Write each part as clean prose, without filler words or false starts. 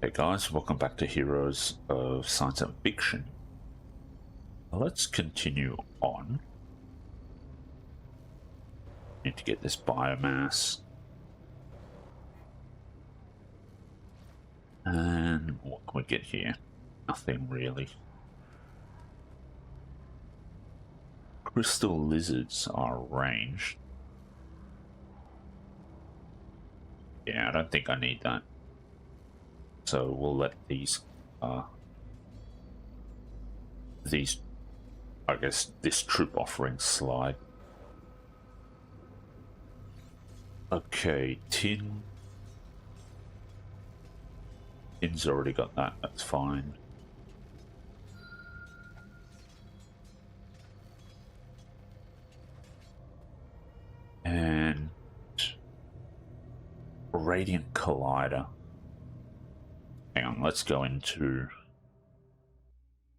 Hey guys, welcome back to Heroes of Science and Fiction. Let's continue on. Need to get this biomass. And what can we get here? Nothing really. Crystal lizards are ranged. Yeah, I don't think I need that. So we'll let these, I guess, this troop offering slide. Okay, tin. Tin's already got that, that's fine. And Radiant Collider. Hang on, let's go into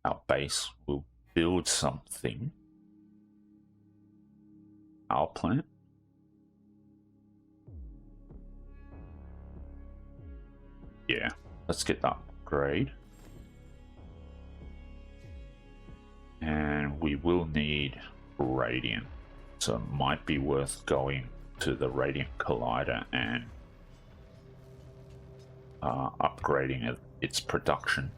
our base. We'll build something. Power plant. Yeah, let's get that upgrade. And we will need Radiant. So it might be worth going to the Radiant Collider and upgrading its production.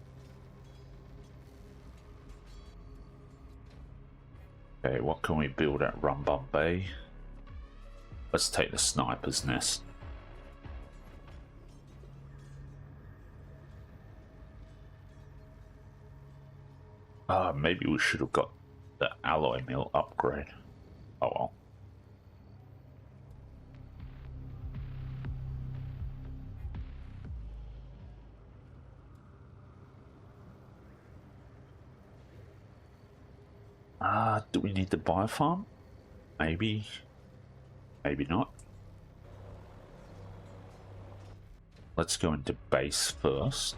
Okay, what can we build at Rumbum Bay? Let's take the Sniper's Nest. Maybe we should have got the alloy mill upgrade. Oh well. Do we need the biofarm? Maybe. Maybe not. Let's go into base first.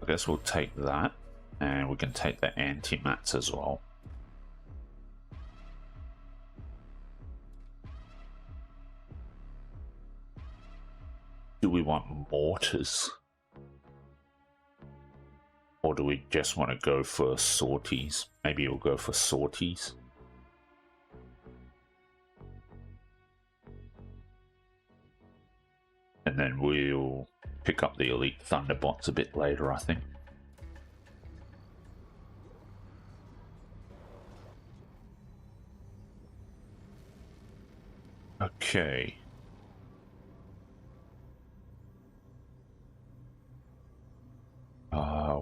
I guess we'll take that, and we can take the anti-mats as well. Do we want mortars? Or do we just want to go for sorties? Maybe we'll go for sorties. And then we'll pick up the elite thunderbots a bit later, I think. Okay.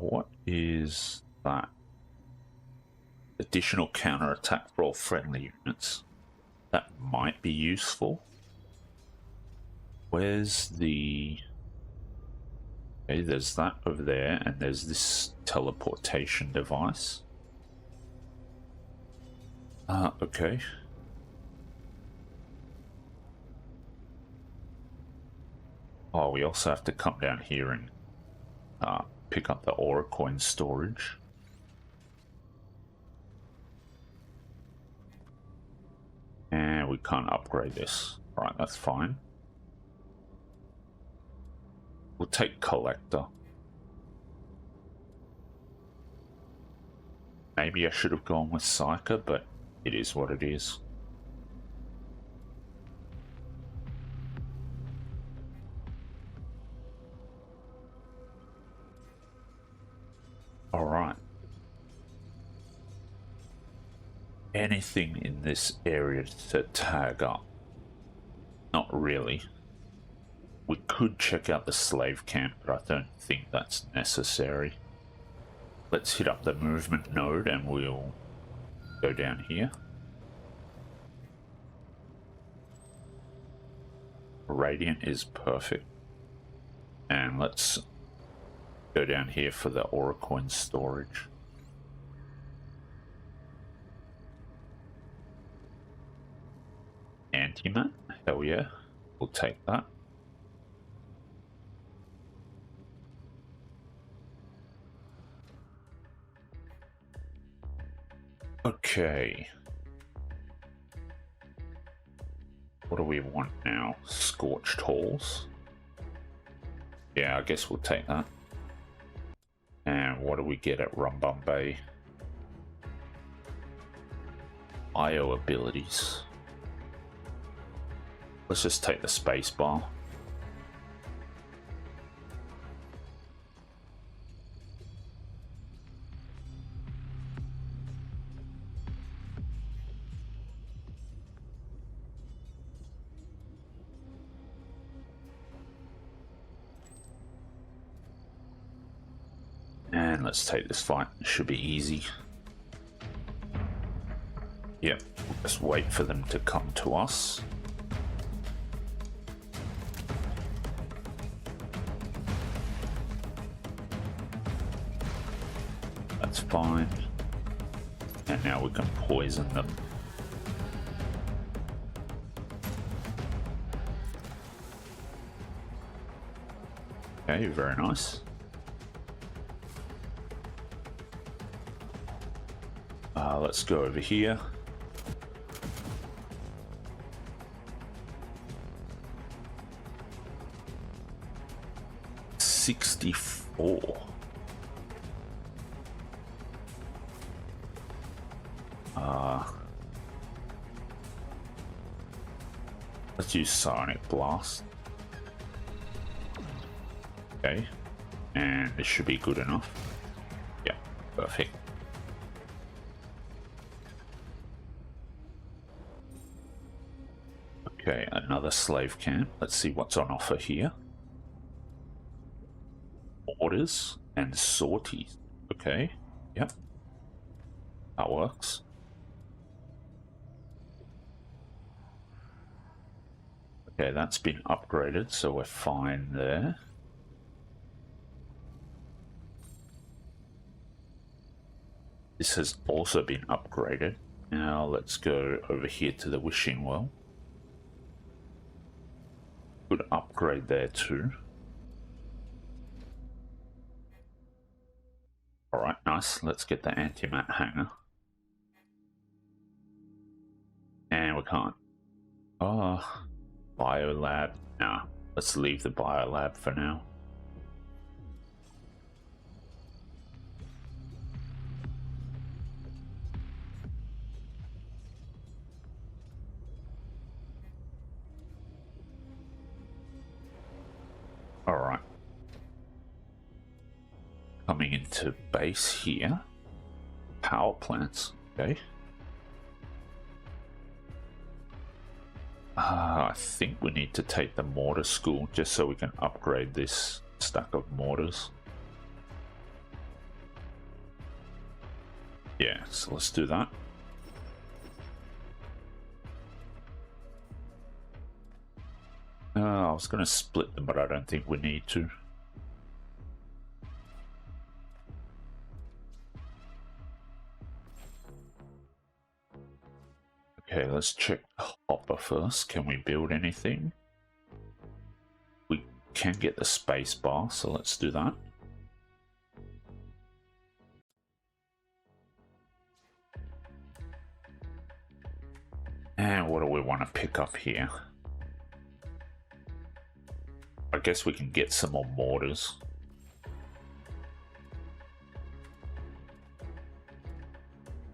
What is that? Additional counterattack for all friendly units. That might be useful. Where's the... Okay, there's that over there, and there's this teleportation device. Okay. Oh, we also have to come down here and pick up the aura coin storage. And we can't upgrade this. Right, that's fine. We'll take collector. Maybe I should have gone with Psyker, but it is what it is. Alright. Anything in this area to tag up? Not really. We could check out the slave camp, but I don't think that's necessary. Let's hit up the movement node and we'll go down here. Radiant is perfect. And let's go down here for the aura coin storage. Antimat? Hell yeah. We'll take that. Okay. What do we want now? Scorched halls? Yeah, I guess we'll take that. And what do we get at Rumbum Bay? IO abilities. Let's just take the space bar. And let's take this fight. It should be easy. Yep, we'll just wait for them to come to us. That's fine. And now we can poison them. Okay, very nice. Let's go over here. $64. Let's use Sonic Blast. Okay, and this should be good enough. Yeah, perfect. Okay, another slave camp. Let's see what's on offer here. Orders and sorties. Okay, yep. That works. Okay, that's been upgraded, so we're fine there. This has also been upgraded. Now let's go over here to the wishing well. Good upgrade there too. Alright, nice. Let's get the antimat hanger. And we can't. Oh, biolab. Nah, let's leave the biolab for now. Alright. Coming into base here. Power plants. Okay. I think we need to take the mortar school just so we can upgrade this stack of mortars. Yeah, so let's do that. I was going to split them, but I don't think we need to. Okay, let's check the hopper first. Can we build anything? We can get the space bar, so let's do that. And what do we want to pick up here? I guess we can get some more mortars.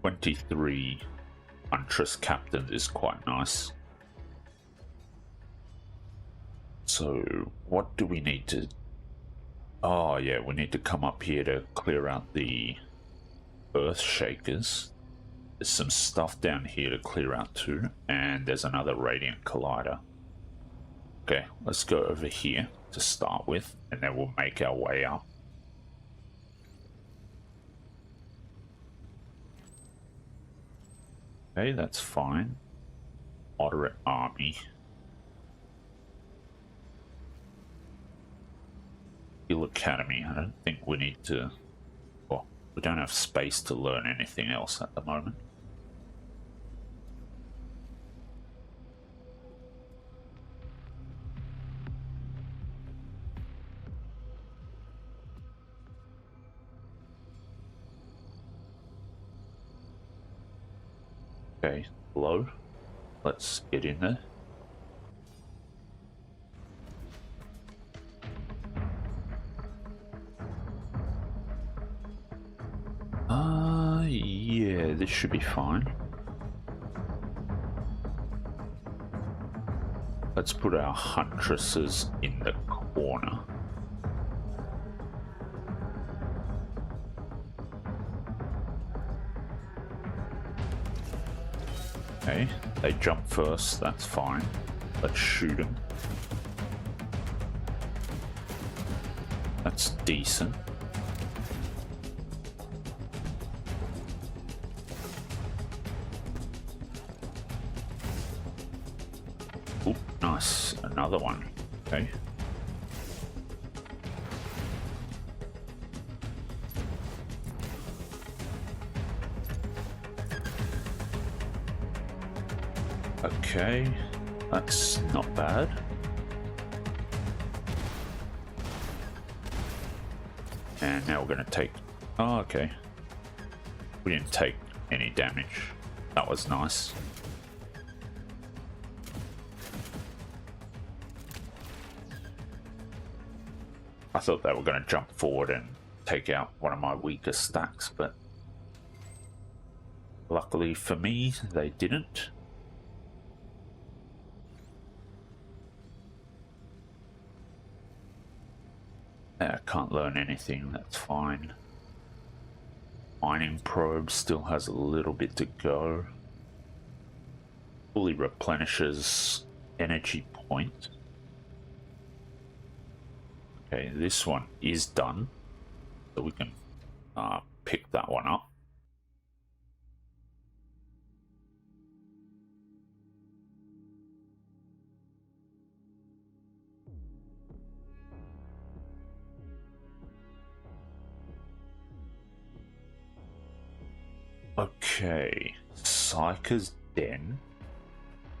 $23 Huntress Captain is quite nice. So what do we need to... Oh yeah, we need to come up here to clear out the Earth Shakers. There's some stuff down here to clear out too, and there's another Radiant Collider. Okay, let's go over here to start with, and then we'll make our way up. Okay, that's fine. Moderate army. Hill Academy. I don't think we need to... Well, we don't have space to learn anything else at the moment. Okay, low. Let's get in there. Yeah, this should be fine. Let's put our huntresses in the corner. Okay, they jump first, that's fine. Let's shoot them. That's decent. Oop, nice. Another one. Okay. Okay, that's not bad. And now we're going to take... Oh, okay. We didn't take any damage. That was nice. I thought they were going to jump forward and take out one of my weaker stacks, but luckily for me, they didn't. I can't learn anything, that's fine. Mining probe still has a little bit to go. Fully replenishes energy point. Okay, this one is done, so we can pick that one up. Okay, Psyker's Den,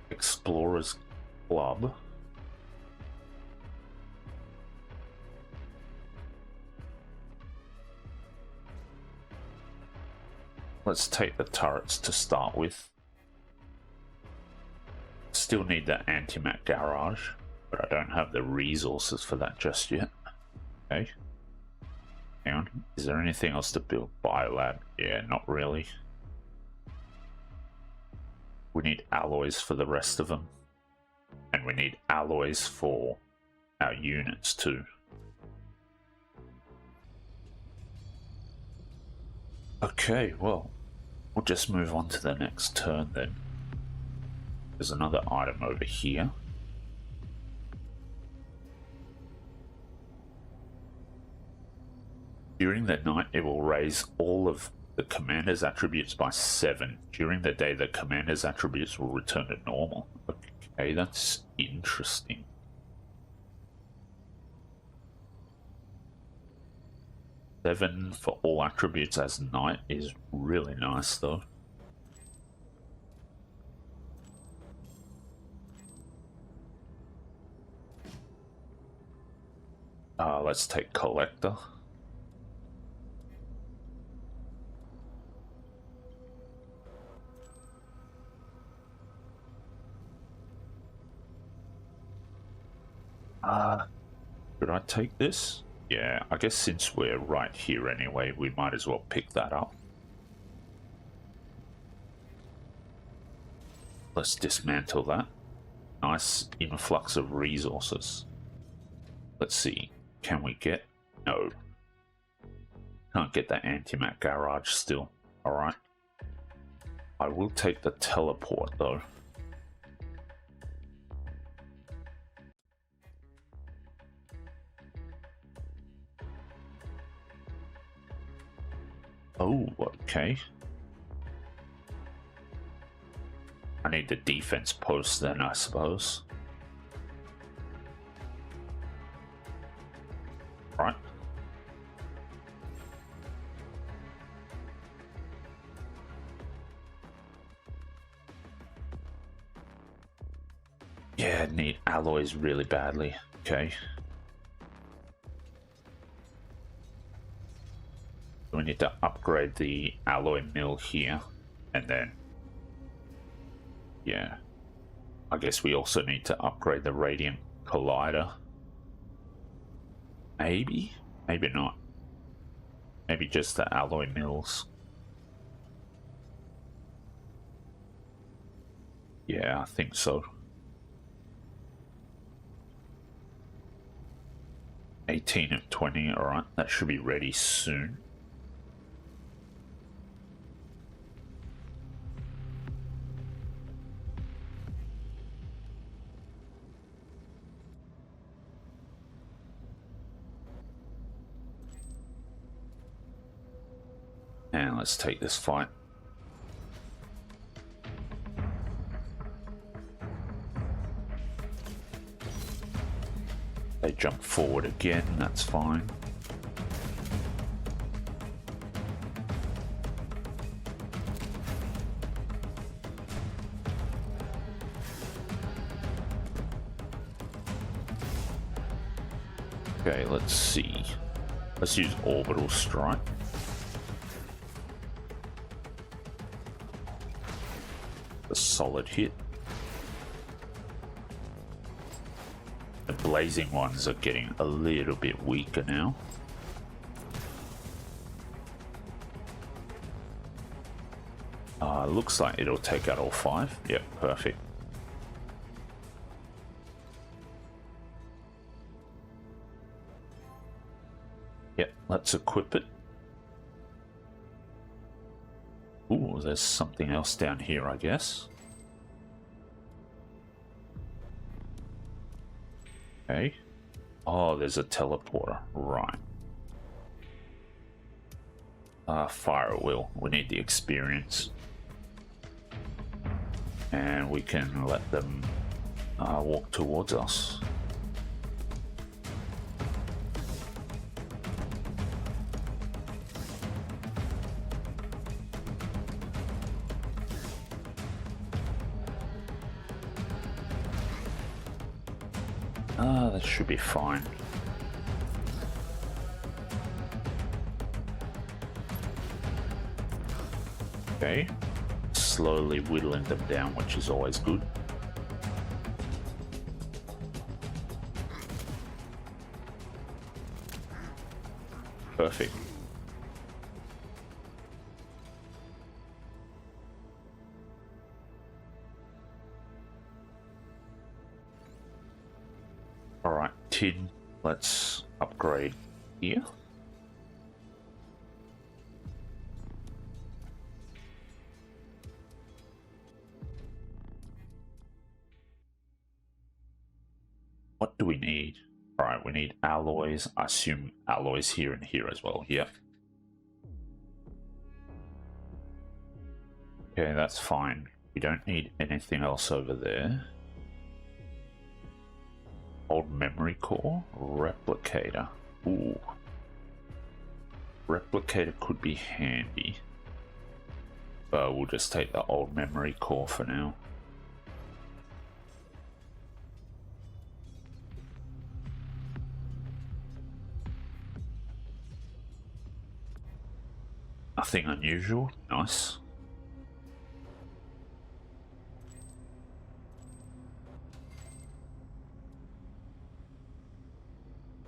Explorer's Club. Let's take the turrets to start with. Still need the antimac garage, but I don't have the resources for that just yet. Okay. Hang on, is there anything else to build? Biolab? Yeah, not really. We need alloys for the rest of them. And we need alloys for our units too. Okay, well, we'll just move on to the next turn then. There's another item over here. During the night, it will raise all of the commander's attributes by 7. During the day, the commander's attributes will return to normal. Okay, that's interesting. Seven for all attributes as night is really nice though. Let's take collector. Should I take this? Yeah, I guess since we're right here anyway, we might as well pick that up. Let's dismantle that. Nice influx of resources. Let's see, can we get... No. Can't get the antimac garage still. Alright. I will take the teleport though. Oh, okay. I need the defense post then, I suppose. Right. Yeah, need alloys really badly. Okay. We need to upgrade the alloy mill here, and then, yeah, I guess we also need to upgrade the radiant collider. Maybe? Maybe not. Maybe just the alloy mills. Yeah, I think so. 18 of 20, alright, that should be ready soon. And let's take this fight. They jump forward again, that's fine. Okay, let's see. Let's use orbital strike. A solid hit. The blazing ones are getting a little bit weaker now. Looks like it'll take out all 5. Yep, perfect. Yep, let's equip it. Ooh, there's something else down here, I guess. Okay. Oh, there's a teleporter. Right. Fire at will. We need the experience. And we can let them walk towards us. That should be fine. Okay. Slowly whittling them down, which is always good. Perfect. Alright, tin. Let's upgrade here. What do we need? Alright, we need alloys. I assume alloys here and here as well. Yep. Okay, that's fine. We don't need anything else over there. Old memory core. Replicator. Ooh. Replicator could be handy. But we'll just take the old memory core for now. Nothing unusual. Nice.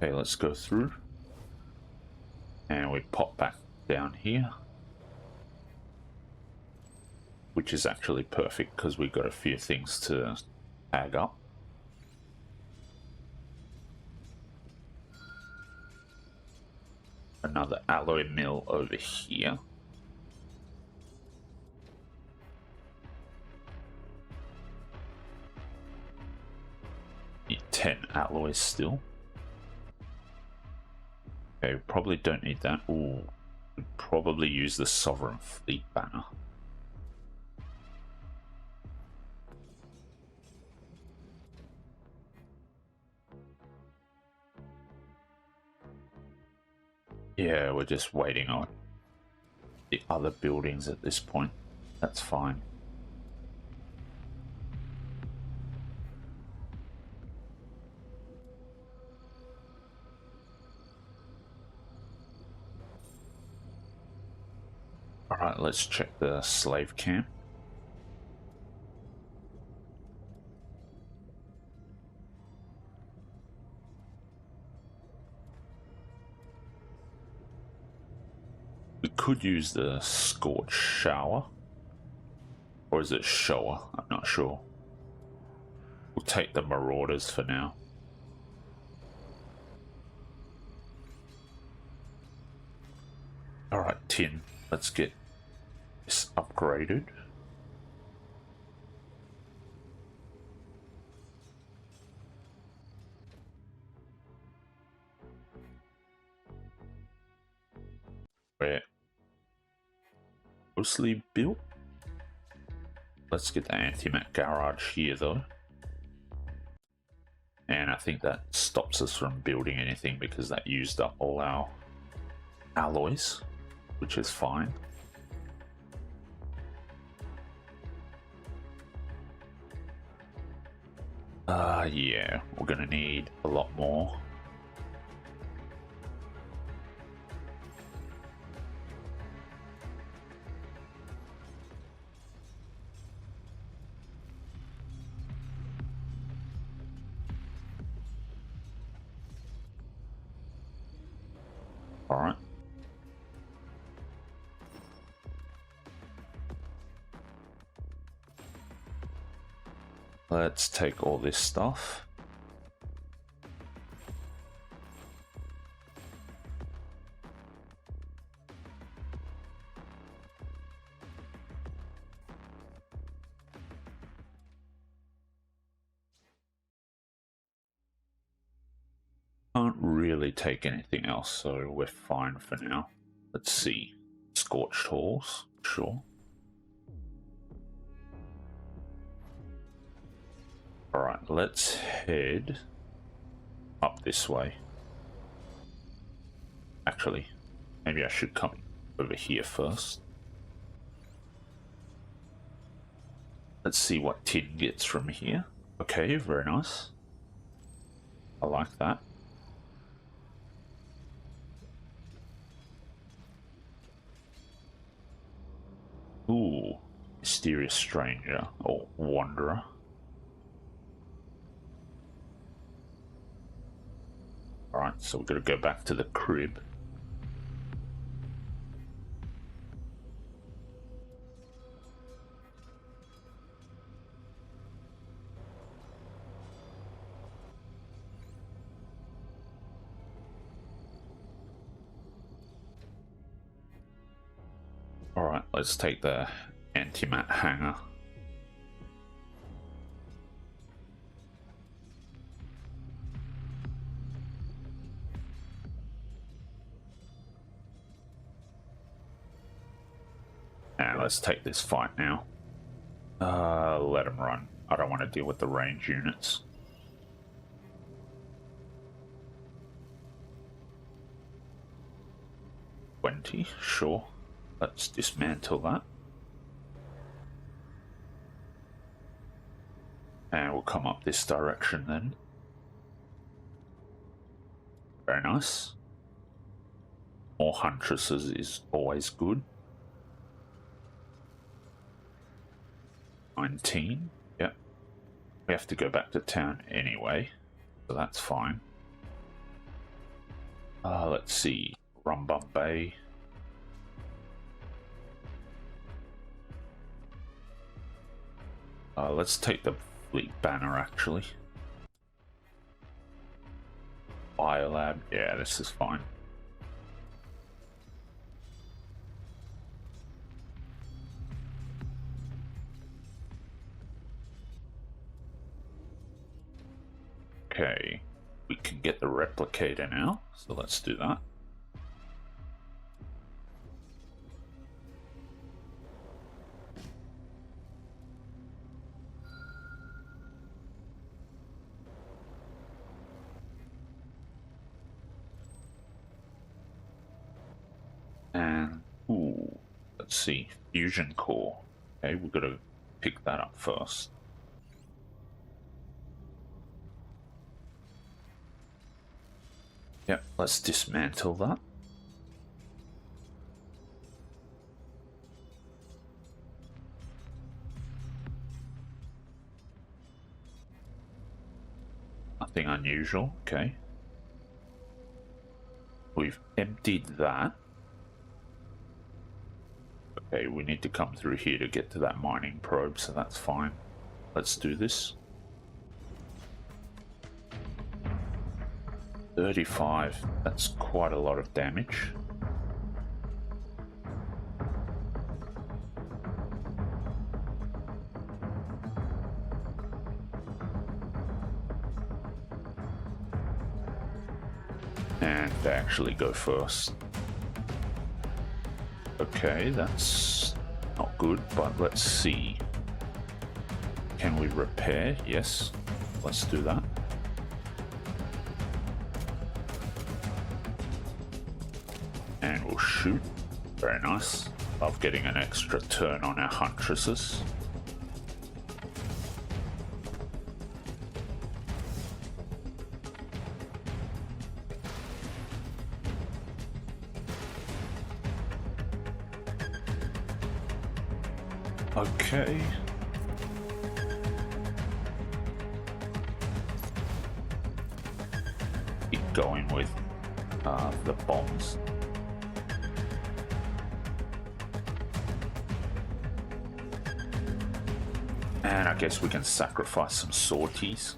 Okay, let's go through. And we pop back down here. Which is actually perfect because we've got a few things to tag up. Another alloy mill over here. Need 10 alloys still. Okay, we probably don't need that. Ooh, we'd probably use the Sovereign Fleet banner. Yeah, we're just waiting on the other buildings at this point. That's fine. Alright, let's check the slave camp. We could use the scorch shower. Or is it shower? I'm not sure. We'll take the Marauders for now. Alright, tin. Let's get this upgraded. Where? Mostly built? Let's get the antimat garage here though. And I think that stops us from building anything because that used up all our alloys, which is fine. Yeah, we're gonna need a lot more. All right. Let's take all this stuff. Can't really take anything else, so we're fine for now. Let's see. Scorched halls, sure. Alright, let's head up this way. Actually, maybe I should come over here first. Let's see what tin gets from here. Okay, very nice. I like that. Ooh, mysterious stranger or wanderer. Alright, so we've got to go back to the crib. Alright, let's take the antimat hanger. And let's take this fight now. Let them run. I don't want to deal with the range units. Sure. Let's dismantle that. And we'll come up this direction then. Very nice. More huntresses is always good. 19. Yep. We have to go back to town anyway, so that's fine. Let's see. Rumbum Bay. Let's take the fleet banner actually. Biolab. Yeah, this is fine. Okay, we can get the replicator now, so let's do that. And, ooh, let's see, fusion core. Okay, we've got to pick that up first. Yep, let's dismantle that. Nothing unusual, okay. We've emptied that. Okay, we need to come through here to get to that mining probe, so that's fine. Let's do this. 35, that's quite a lot of damage. And they actually go first. Okay, that's not good, but let's see. Can we repair? Yes, let's do that. And we'll shoot. Very nice. Love getting an extra turn on our huntresses. Okay. Keep going with the bombs. And I guess we can sacrifice some sorties.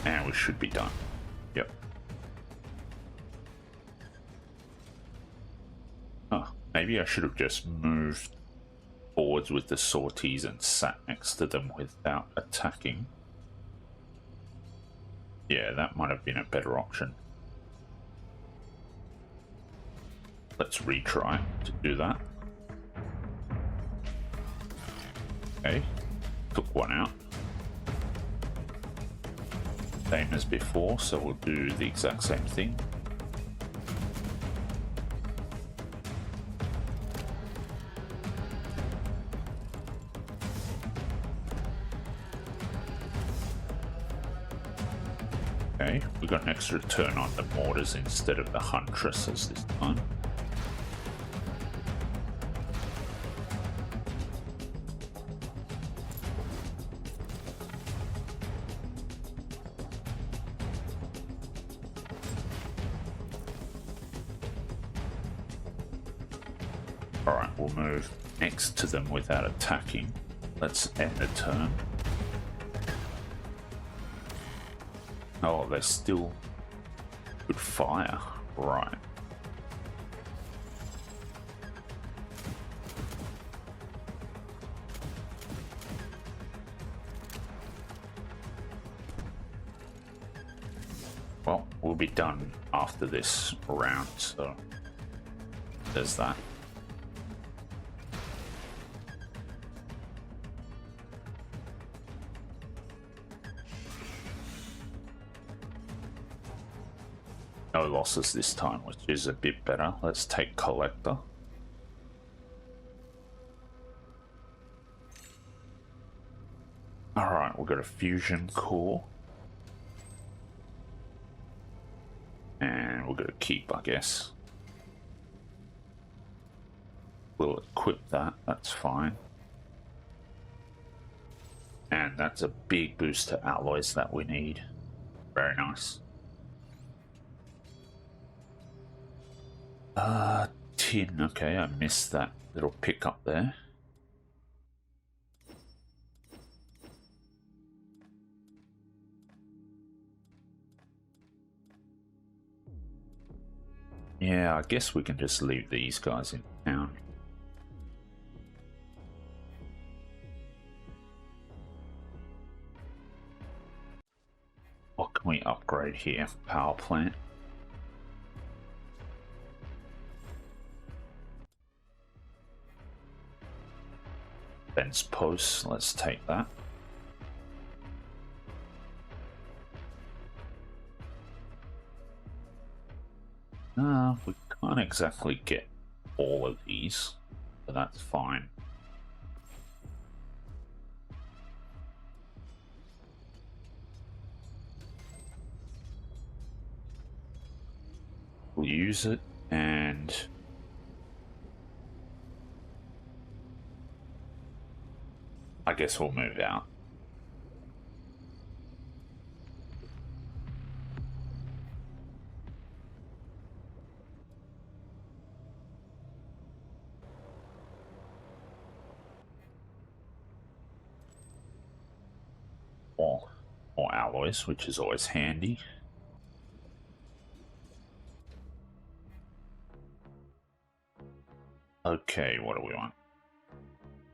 And we should be done. Yep. Oh, maybe I should have just moved forwards with the sorties and sat next to them without attacking. Yeah, that might have been a better option. Let's retry to do that. Okay, took one out. Same as before, so we'll do the exact same thing. Okay, we got an extra turn on the mortars instead of the huntresses this time. Alright, we'll move next to them without attacking. Let's end the turn. Oh, they still could fire. Right. Well, we'll be done after this round, so there's that. No losses this time, which is a bit better. Let's take Collector. Alright, we've got a fusion core. And we're going to keep, I guess. We'll equip that, that's fine. And that's a big boost to alloys that we need. Very nice. Tin, okay, I missed that little pickup there. Yeah, I guess we can just leave these guys in town. What can we upgrade here? Power plant. Fence posts, let's take that. We can't exactly get all of these, but that's fine. We'll use it, and I guess we'll move out. More alloys, which is always handy. Okay, what do we want?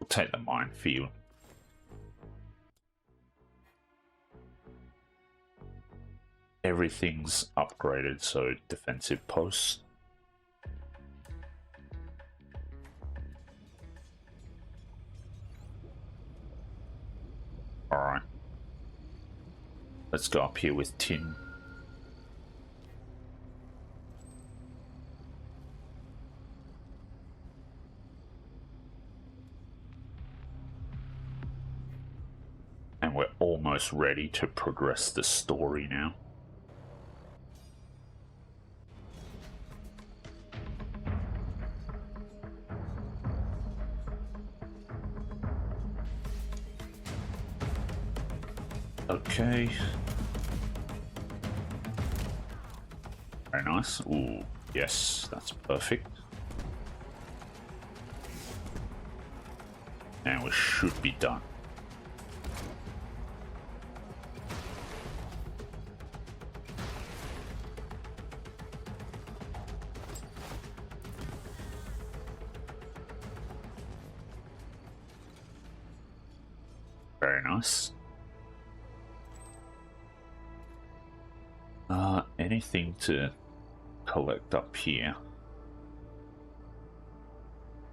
We'll take the minefield. Everything's upgraded, so defensive posts. Alright. Let's go up here with tin. And we're almost ready to progress the story now. Okay. Very nice. Ooh, yes, that's perfect. And we should be done. Very nice. Anything to collect up here?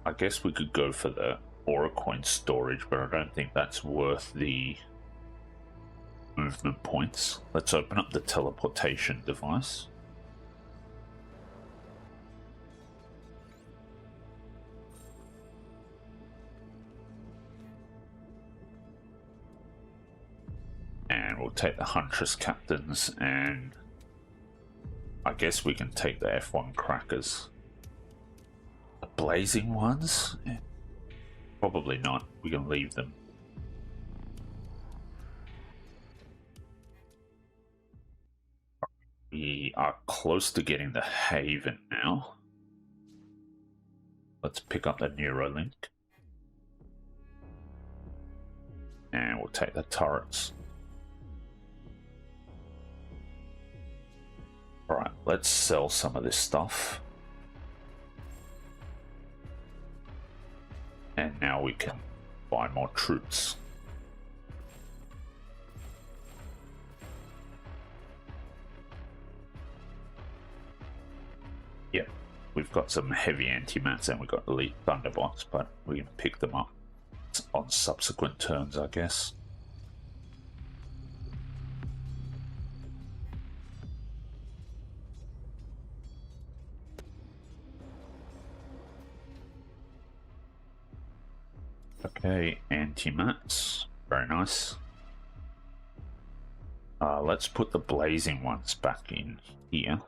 I guess we could go for the aura coin storage, but I don't think that's worth the movement points. Let's open up the teleportation device. And we'll take the Huntress Captains, and I guess we can take the F1 Crackers. The Blazing ones? Probably not. We can leave them. We are close to getting the Haven now. Let's pick up the Neuralink. And we'll take the turrets. Alright, let's sell some of this stuff. And now we can buy more troops. Yep, we've got some heavy anti-mats and we've got elite thunderbots, but we can pick them up on subsequent turns, I guess. Okay, anti-mats, very nice. Let's put the blazing ones back in here.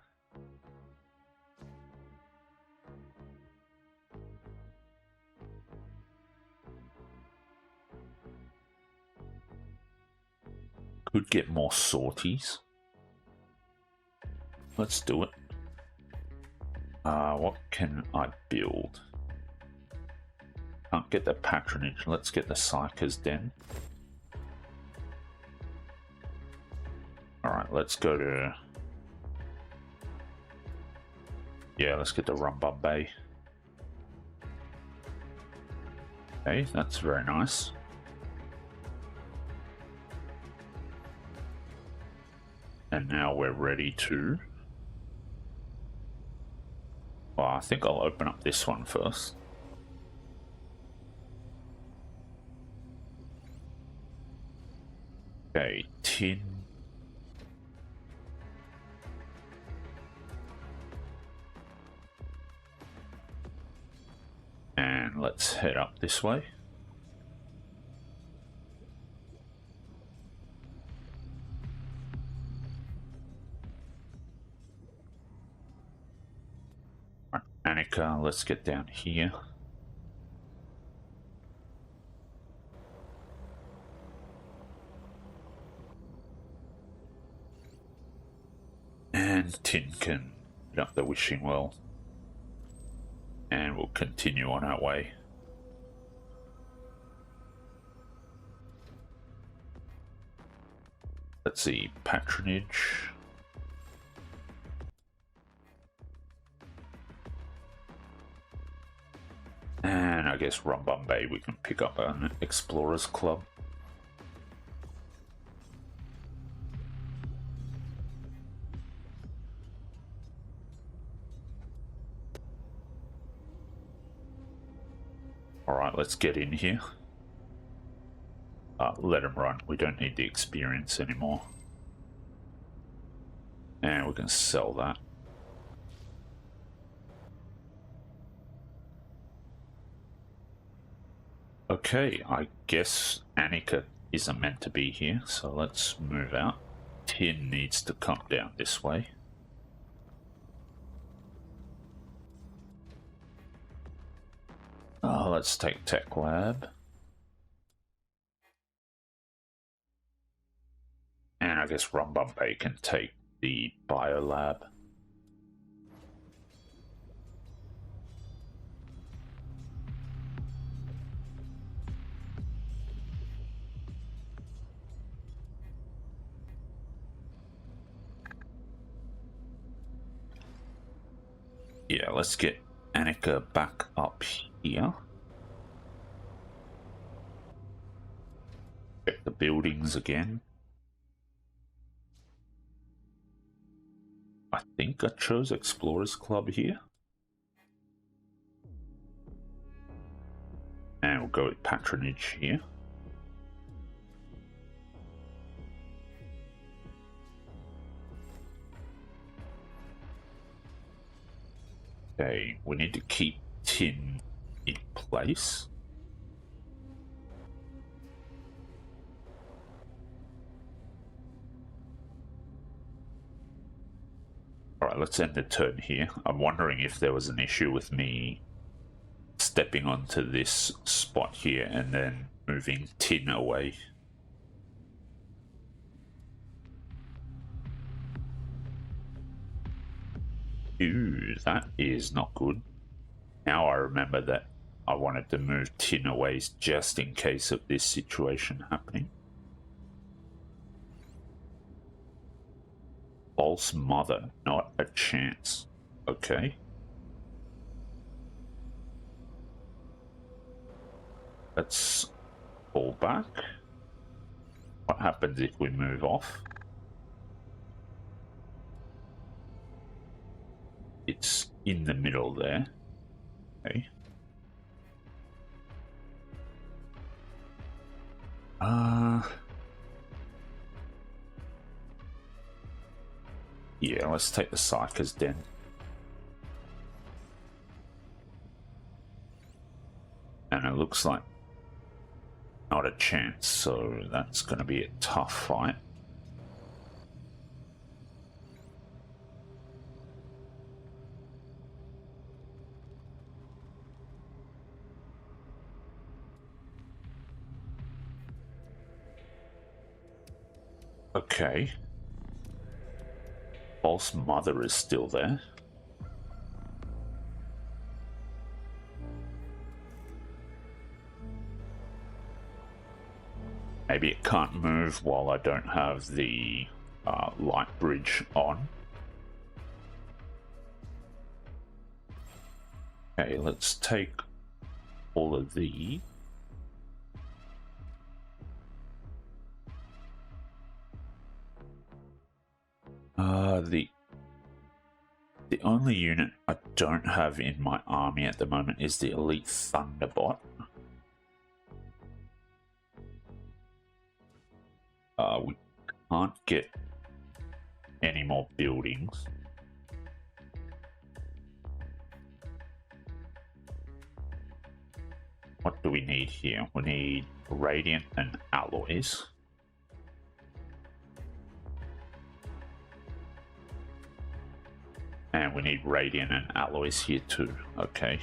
Could get more sorties. Let's do it. What can I build? Can't get the patronage. Let's get the Psyker's Den. Alright, let's go to... yeah, let's get the Rumbum Bay. Okay, that's very nice. And now we're ready to... well, I think I'll open up this one first. Okay, tin. And let's head up this way. Right, Annika, let's get down here. And Tin can get up the wishing well. And we'll continue on our way. Let's see, patronage. And I guess Rumbum Bay we can pick up an Explorers Club. Alright, let's get in here. Let them run. We don't need the experience anymore. And we can sell that. Okay, I guess Annika isn't meant to be here, so let's move out. Tin needs to come down this way. Let's take Tech Lab. And I guess Rumbumpe can take the Biolab. Yeah, let's get Annika back up here. Check the buildings again. I think I chose Explorers Club here. And we'll go with Patronage here. Okay, we need to keep Tin in place. Alright, let's end the turn here. I'm wondering if there was an issue with me stepping onto this spot here and then moving Tin away. Ooh, that is not good. Now I remember that I wanted to move Tin away just in case of this situation happening. False Mother, not a chance. Okay. Let's fall back. What happens if we move off? It's in the middle there. Okay. Yeah, let's take the Psyker's Den. And it looks like not a chance, so that's going to be a tough fight. Okay. False Mother is still there. Maybe it can't move while I don't have the light bridge on. Okay, let's take all of these. The only unit I don't have in my army at the moment is the Elite Thunderbot. We can't get any more buildings. What do we need here? We need Radiant and Alloys. And we need Radiant and Alloys here too. Okay.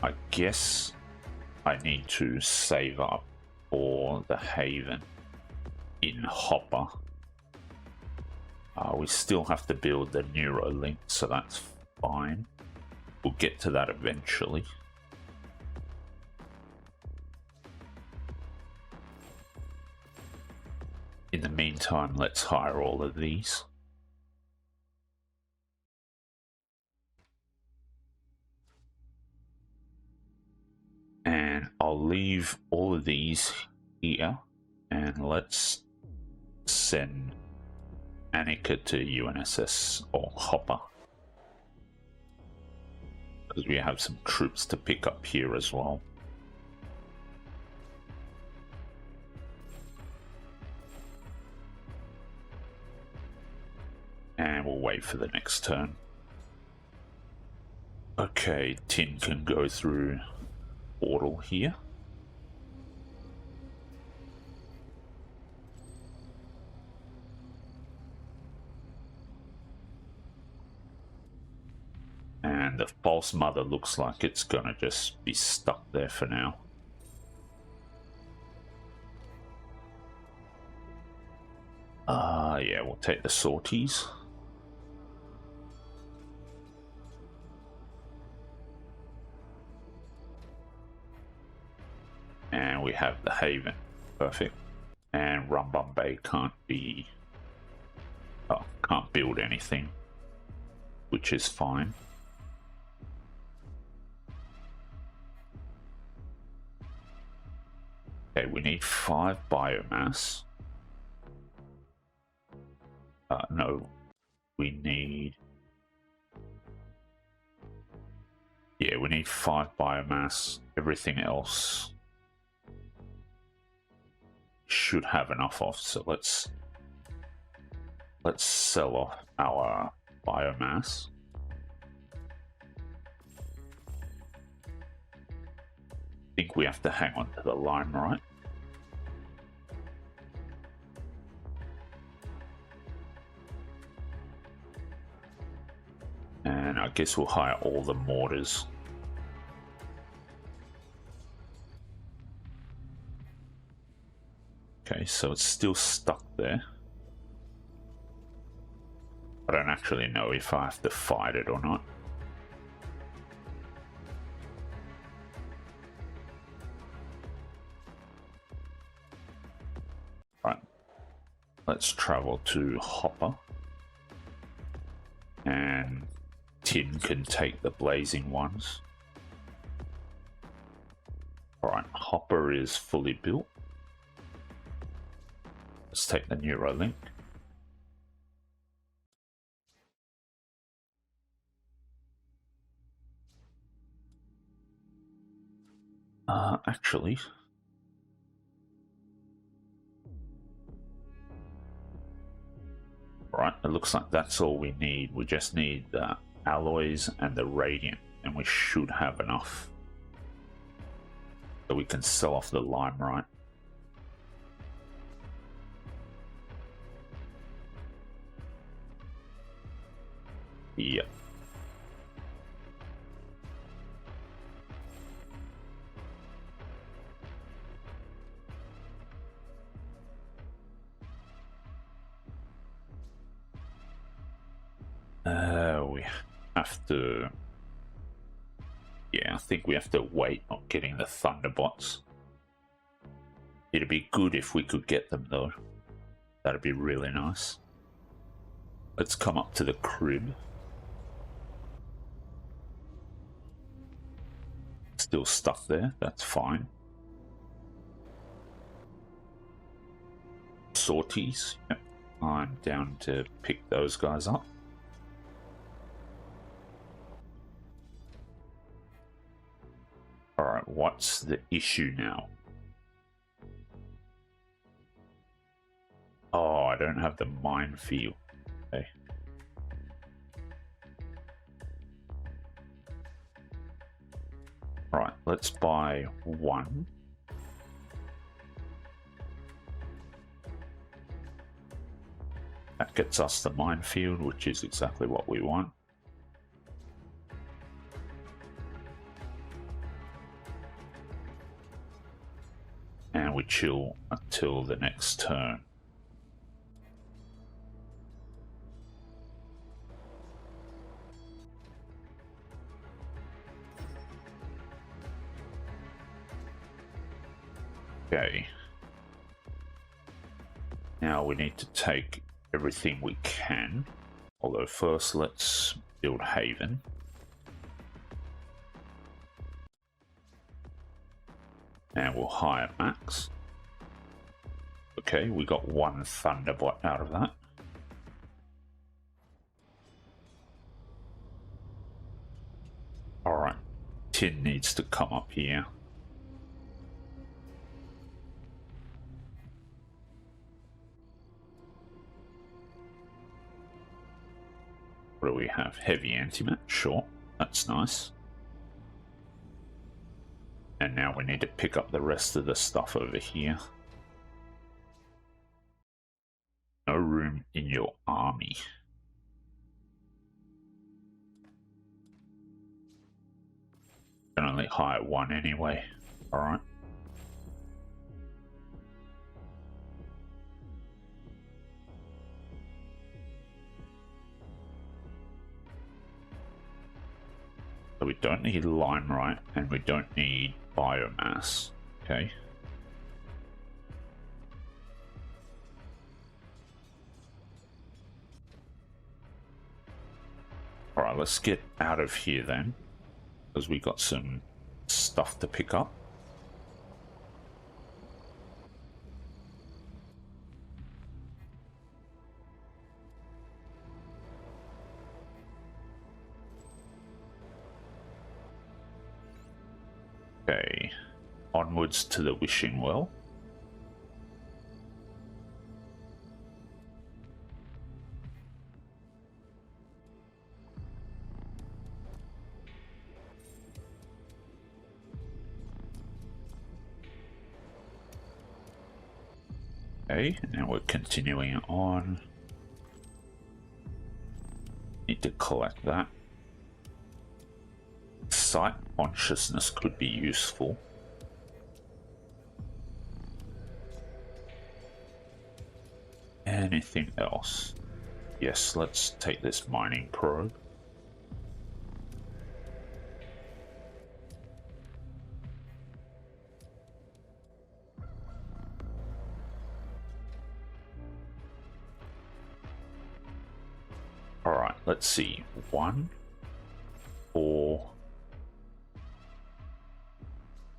I guess I need to save up for the Haven in Hopper. We still have to build the Neuralink, so that's fine. We'll get to that eventually. In the meantime, let's hire all of these. And I'll leave all of these here, and let's send Annika to UNSS or Hopper, because we have some troops to pick up here as well. And we'll wait for the next turn. Okay, Tin can go through portal here. And the false mother looks like it's gonna just be stuck there for now. Yeah, we'll take the sorties. And we have the Haven. Perfect. And Rumbum Bay can't be... Oh, can't build anything, which is fine. Okay, we need 5 biomass. No, we need... Yeah, we need 5 biomass. Everything else should have enough of, so let's sell off our biomass. I think we have to hang on to the line, right? And I guess we'll hire all the mortars. Okay, so it's still stuck there. I don't actually know if I have to fight it or not. Right, let's travel to Hopper. And Tin can take the blazing ones. Alright, Hopper is fully built. Let's take the Neuralink. Actually... Right, it looks like that's all we need. We just need the alloys and the radiant, and we should have enough. So we can sell off the limelight. Yep. We have to... Yeah, I think we have to wait on getting the Thunderbots. It'd be good if we could get them though. That'd be really nice. Let's come up to the crib. Still stuck there, that's fine. Sorties, yep. I'm down to pick those guys up. Alright, what's the issue now? Oh, I don't have the minefield. Okay. Right, let's buy 1. That gets us the minefield, which is exactly what we want. And we chill until the next turn. Okay. Now we need to take everything we can. Although first let's build Haven. And we'll hire Max. Okay, we got one Thunderbot out of that. Alright, Tin needs to come up here. What do we have? Heavy antimat, sure, that's nice. And now we need to pick up the rest of the stuff over here. No room in your army. Can only hire one anyway. Alright. So we don't need limelight and we don't need biomass. Okay. Alright, let's get out of here then, because we got some stuff to pick up. Okay, onwards to the wishing well. Okay, now we're continuing on. Need to collect that. Sight consciousness could be useful. Anything else? Yes, let's take this mining probe. Alright, let's see. 1, 4.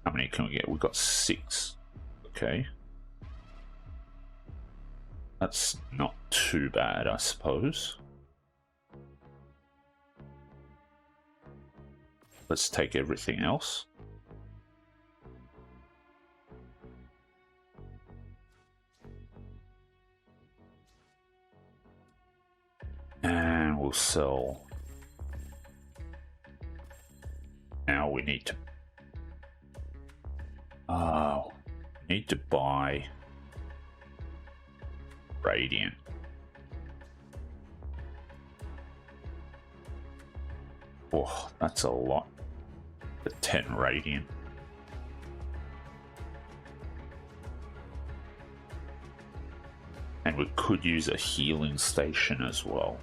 How many can we get? We've got 6. Okay. That's not too bad, I suppose. Let's take everything else. And we'll sell. Now we need to buy Radiant. Oh, that's a lot. The 10 Radiant. And we could use a healing station as well.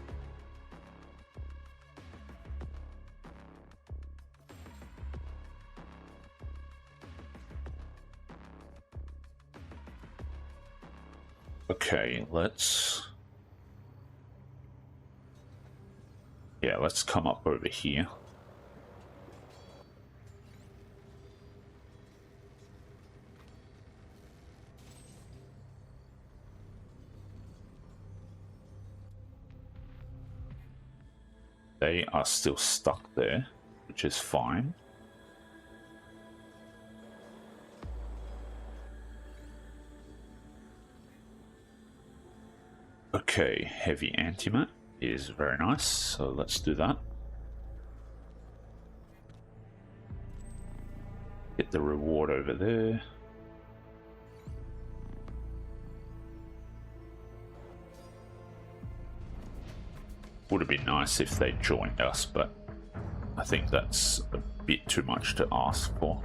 Okay, let's come up over here. They are still stuck there, which is fine. Okay, heavy antimat is very nice, so let's do that. Get the reward over there. Would have been nice if they joined us, but I think that's a bit too much to ask for.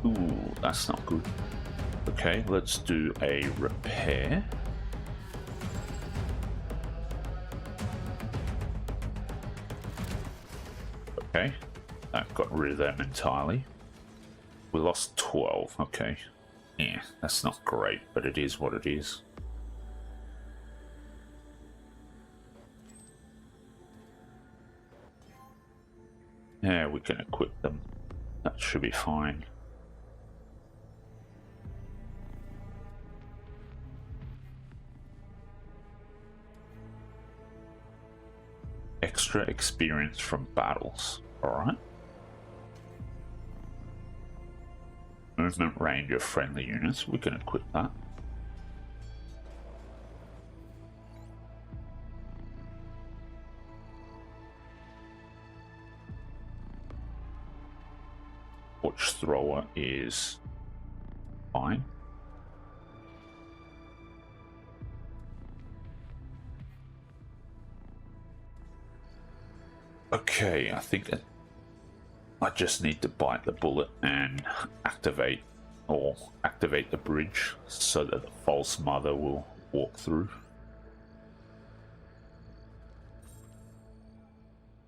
Ooh, that's not good. Okay, let's do a repair. Okay, that got rid of them entirely. We lost 12, okay. Yeah, that's not great, but it is what it is. Yeah, we can equip them. That should be fine. Extra experience from battles. Alright. Movement range of friendly units. We can equip that. Torch thrower is fine. Okay, I think I just need to bite the bullet and activate the bridge so that the false mother will walk through.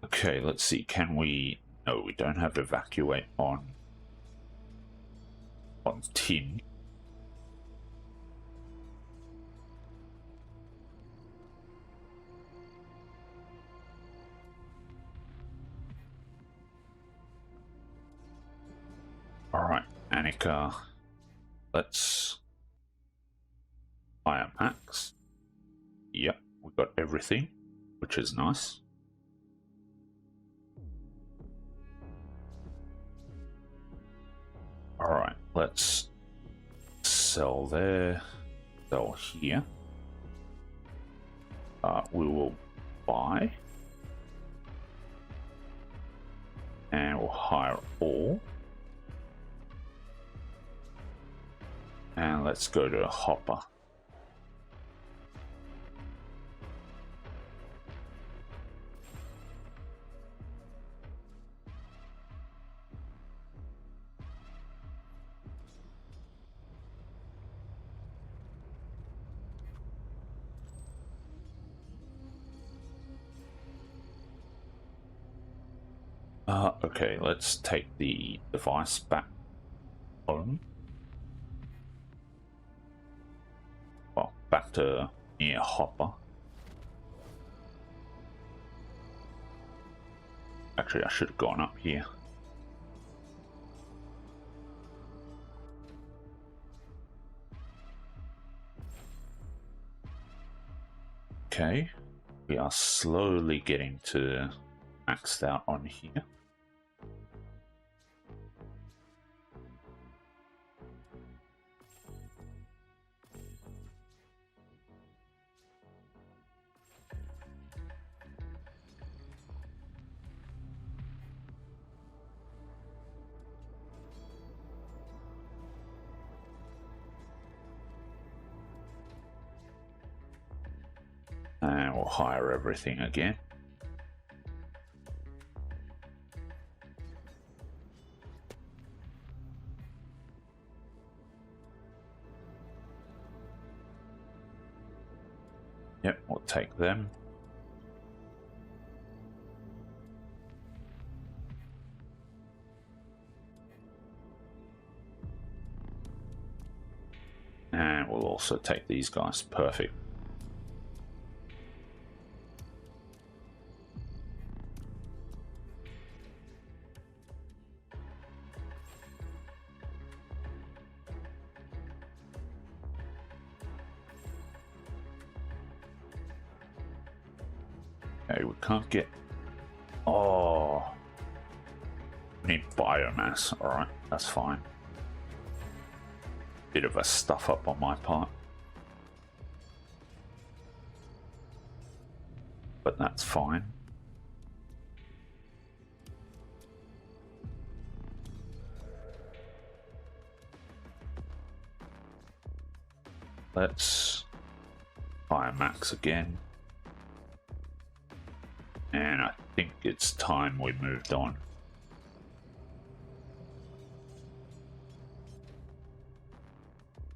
Okay, let's see. Can we... No, we don't have evacuate on tin. Alright, Annika. Let's fire max. Yep, we got everything, which is nice. Alright, let's sell there, sell here. We will buy. And we'll hire all. And let's go to Hopper. Okay, let's take the device back home. Well, back to near Hopper. Actually, I should have gone up here. Okay, we are slowly getting to maxed out on here. And we'll hire everything again. Yep, we'll take them. And we'll also take these guys. Perfect. Okay, we can't get... Oh, we need biomass. Alright, that's fine. Bit of a stuff up on my part. But that's fine. Let's fire max again. And I think it's time we moved on.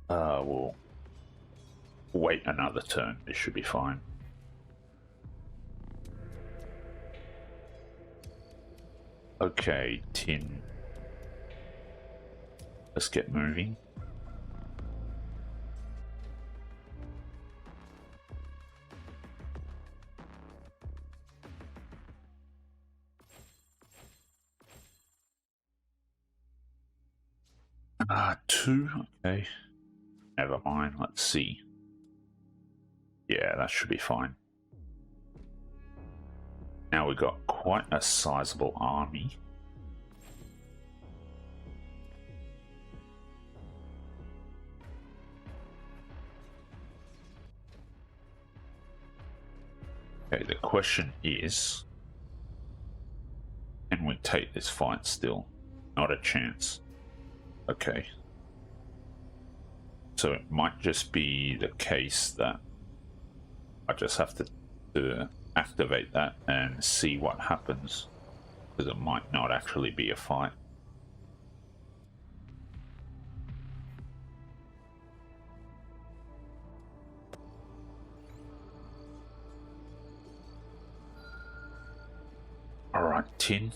We'll wait another turn. This should be fine. . Okay, tin. Let's get moving. Two. Okay. Never mind. Let's see. Yeah, that should be fine. Now we've got quite a sizable army. Okay, the question is, can we take this fight still? Not a chance. Okay. So it might just be the case that I just have to activate that and see what happens, because it might not actually be a fight. Alright, tin.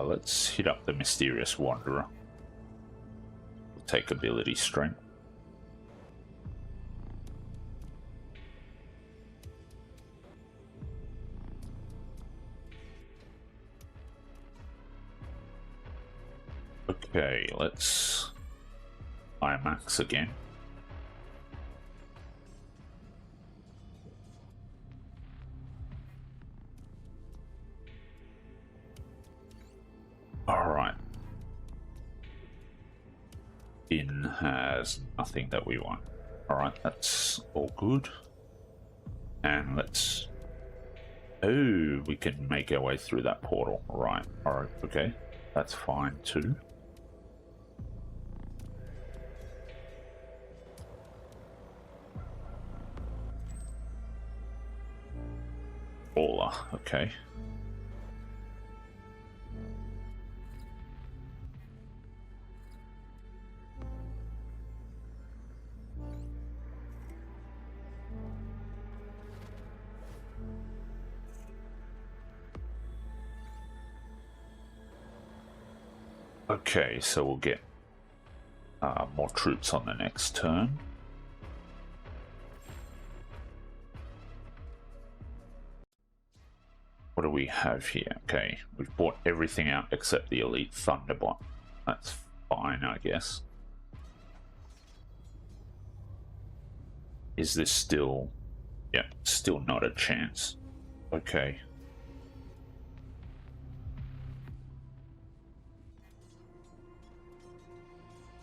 Let's hit up the Mysterious Wanderer. We'll take ability strength. Okay, let's IMAX again. Alright. In has nothing that we want. Alright, that's all good. And let's... Oh, we can make our way through that portal. Right, alright, okay. That's fine too. Baller, okay. Okay, so we'll get more troops on the next turn. What do we have here? Okay, we've bought everything out except the Elite Thunderbot. That's fine, I guess. Is this still... Yeah, still not a chance. Okay.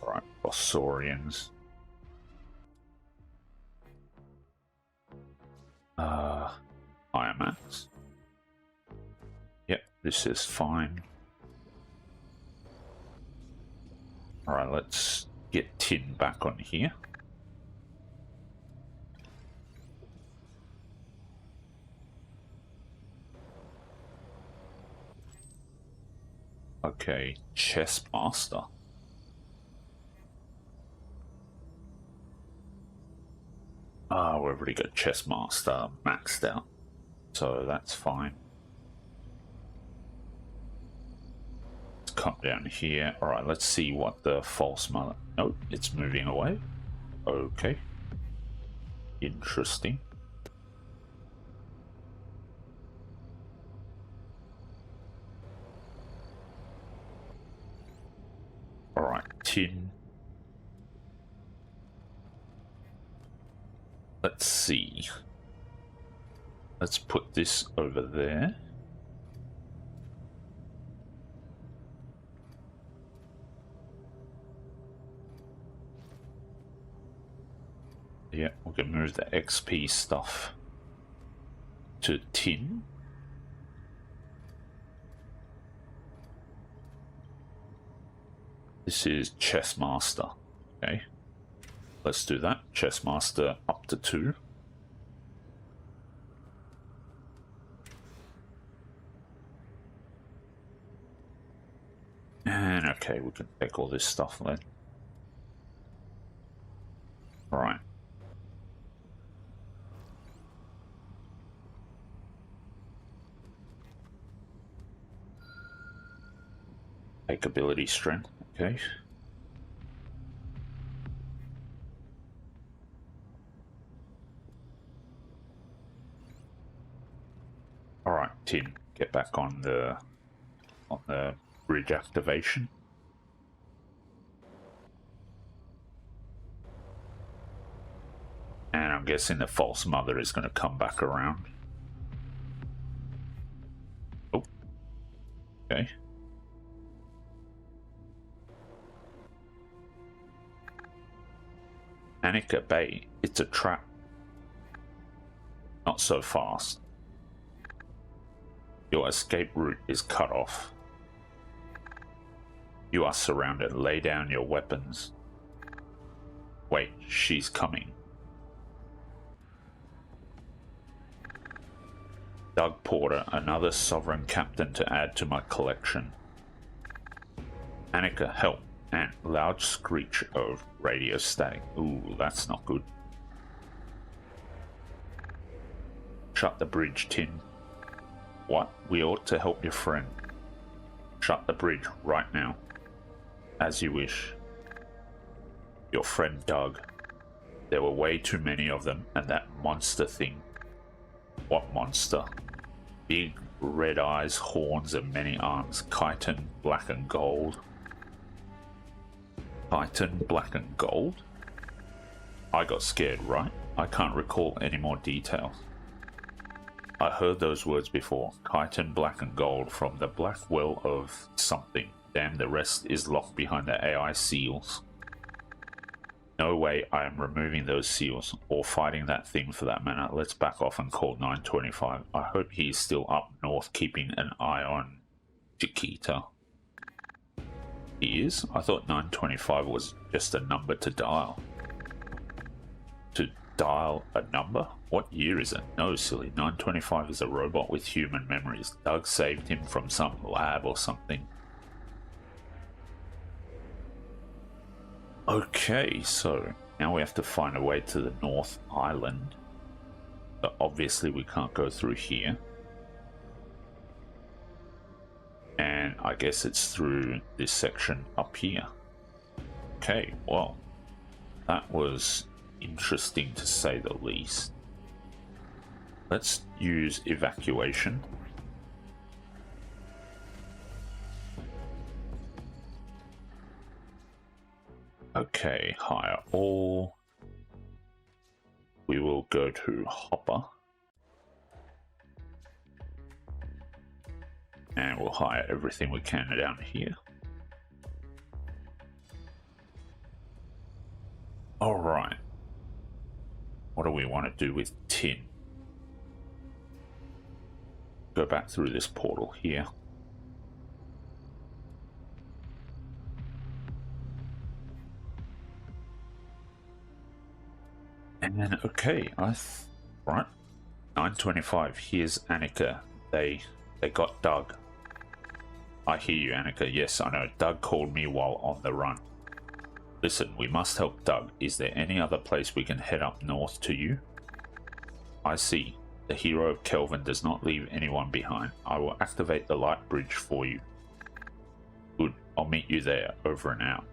Alright, Bossorians. Ironmans. Yep, this is fine. Alright, let's get tin back on here. Okay, Chess Master. We've already got Chess Master maxed out, so that's fine. Let's come down here. Alright, let's see what the false mother... Nope, it's moving away. Okay. Interesting. Alright, tin. Let's see. Let's put this over there. Yeah, we can move the XP stuff to tin. This is Chess Master. Okay. Let's do that. Chess Master up to 2. And okay, we can take all this stuff then. Take ability strength, okay. Alright, Tin, get back on the bridge activation. And I'm guessing the false mother is going to come back around. Oh, okay. Annika Bay, it's a trap. Not so fast. Your escape route is cut off. You are surrounded. Lay down your weapons. Wait, she's coming. Doug Porter, another sovereign captain to add to my collection. Annika, help. And loud screech of radio static. Ooh, that's not good. Shut the bridge, Tin. What? We ought to help your friend. Shut the bridge right now. As you wish. Your friend Doug. There were way too many of them, and that monster thing. What monster? Big red eyes, horns, and many arms. Chitin, black and gold. Chitin, black and gold? I got scared, right? I can't recall any more details. I heard those words before. Chitin, black and gold from the black well of something. Damn, the rest is locked behind the AI seals. No way I am removing those seals, or fighting that thing for that matter. Let's back off and call 925. I hope he's still up north keeping an eye on Chiquita. He is? I thought 925 was just a number to dial. To dial a number? What year is it? No, silly. 925 is a robot with human memories. Doug saved him from some lab or something. Okay, so now we have to find a way to the North Island. So obviously we can't go through here. And I guess it's through this section up here. Okay, well, that was interesting to say the least. Let's use evacuation. Okay, hire all. We will go to Hopper. And we'll hire everything we can down here. Alright. What do we want to do with Tin? Go back through this portal here. And then, okay, right. 925, here's Annika. They got Doug. I hear you, Annika. Yes, I know. Doug called me while on the run. Listen, we must help Doug. Is there any other place we can head up north to you? I see. The hero of Kelvin does not leave anyone behind. I will activate the light bridge for you. Good. I'll meet you there. Over and out.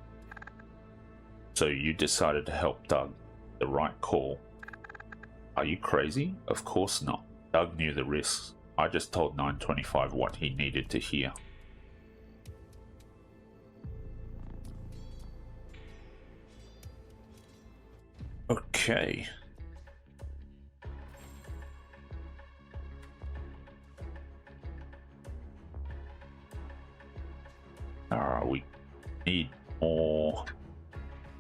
So you decided to help Doug. The right call. Are you crazy? Of course not. Doug knew the risks. I just told 925 what he needed to hear. Okay. We need more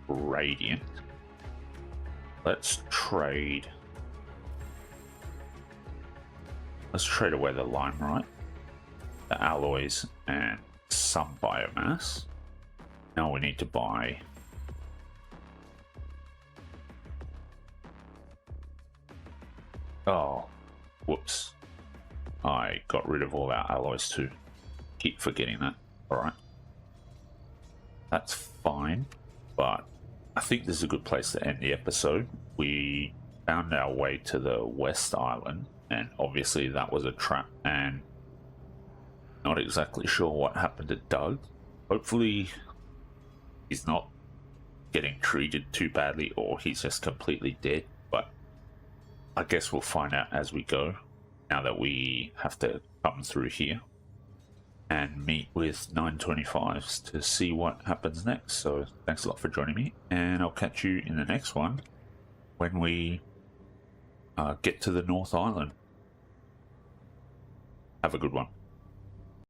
radiant. Let's trade. Let's trade away the limelight, the alloys, and some biomass. Now we need to buy. Oh, whoops. I got rid of all our alloys too. Keep forgetting that. Alright. That's fine, but I think this is a good place to end the episode. We found our way to the West Island, and obviously that was a trap, and not exactly sure what happened to Doug. Hopefully he's not getting treated too badly or he's just completely dead, but I guess we'll find out as we go, now that we have to come through here and meet with 925s to see what happens next. So thanks a lot for joining me, and I'll catch you in the next one when we get to the North Island. Have a good one.